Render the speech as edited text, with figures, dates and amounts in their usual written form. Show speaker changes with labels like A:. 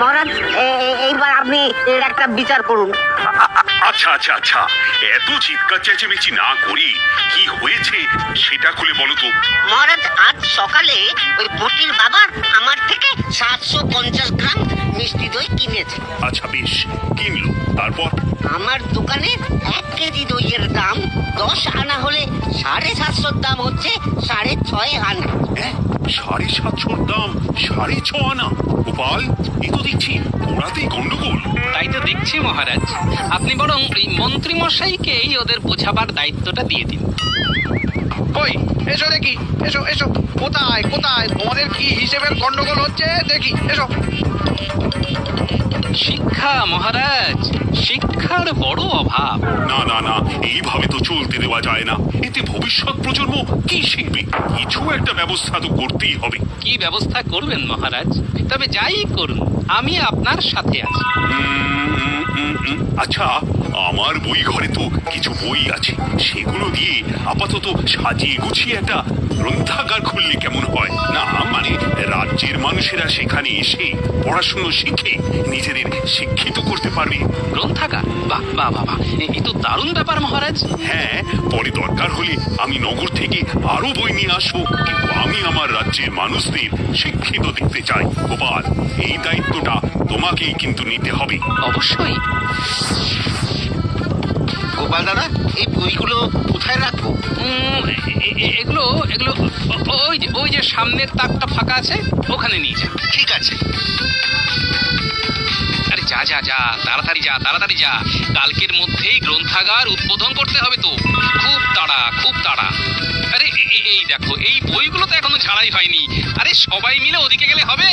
A: মহারাজ এইবার আপনি এর একটা বিচার করুন।
B: আচ্ছা আচ্ছা আচ্ছা, এত চিৎকার চেঁচামেচি না করি কি হয়েছে সেটা খুলে বলো তো।
A: মহারাজ আজ সকালে ওই পুটির বাবা আমার থেকে 750 গ্রাম মিষ্টি দই কিনেছে।
B: আচ্ছা বেশ, কিনলো, তারপর?
A: আমার দোকানে 1 কেজি দইয়ের দাম 10 আনা হলে 750 দাম হচ্ছে 6.5 আনা।
B: 750 দাম 6.5 আনা? গোপাল, এ তো দেখছি ওরাতেই গন্ডগোল।
C: তাই তো দেখছি মহারাজ, আপনি বরং ওই মন্ত্রী মশাইকেই ওদের বোঝাবার দায়িত্বটা দিয়ে দিন।
D: কই এসো দেখি, এসো এসো। কোথায় কোথায় তোমাদের কি হিসেবের গন্ডগোল হচ্ছে দেখি, এসো।
C: শিক্ষা মহারাজ, শিক্ষার বড় অভাব।
B: না না না, এইভাবে তো চলতে দেওয়া যায় না। এতে ভবিষ্যৎ প্রজন্ম কি শিখবে? কিছু একটা ব্যবস্থা তো করতেই হবে।
C: কি ব্যবস্থা করবেন মহারাজ? তবে যাই করুন, আমি আপনার সাথে আছি।
B: আচ্ছা, আমার বই ঘরে তো কিছু বই আছে, সেগুলো দিয়ে আপাতত সাজিয়ে গুছিয়ে একটা গ্রন্থাগার খুললে কেমন হয়? না মানে রাজ্যের মানুষেরা সেখানে এসে পড়াশুনো শিখে নিজেদের শিক্ষিত করতে পারবে।
C: গ্রন্থাগার? বাহ বাহ বাহ, এই তো দারুণ ব্যাপার মহারাজ।
B: হ্যাঁ, পরে দরকার হলে আমি নগর থেকে আরো বই নিয়ে আসবো, কিন্তু আমি আমার রাজ্যের মানুষদের শিক্ষিত দেখতে চাই। গোপাল, এই দায়িত্বটা তোমাকেই কিন্তু নিতে হবে।
C: অবশ্যই।
D: গোপাল দাদা, এই বইগুলো কোথায় রাখবো?
C: এগুলো এগুলো ওই যে সামনের তাকটা ফাঁকা আছে, ওখানে নিয়ে যা।
D: ঠিক আছে।
C: আরে যা যা যা, তাড়াতাড়ি যা, তাড়াতাড়ি যা। কালকের মধ্যেই গ্রন্থাগার উদ্বোধন করতে হবে তো। খুব তাড়া, খুব তাড়া। আরে এই দেখো, এই বইগুলো তো এখনো ঝাড়াই হয়নি। আরে সবাই মিলে ওদিকে গেলে হবে।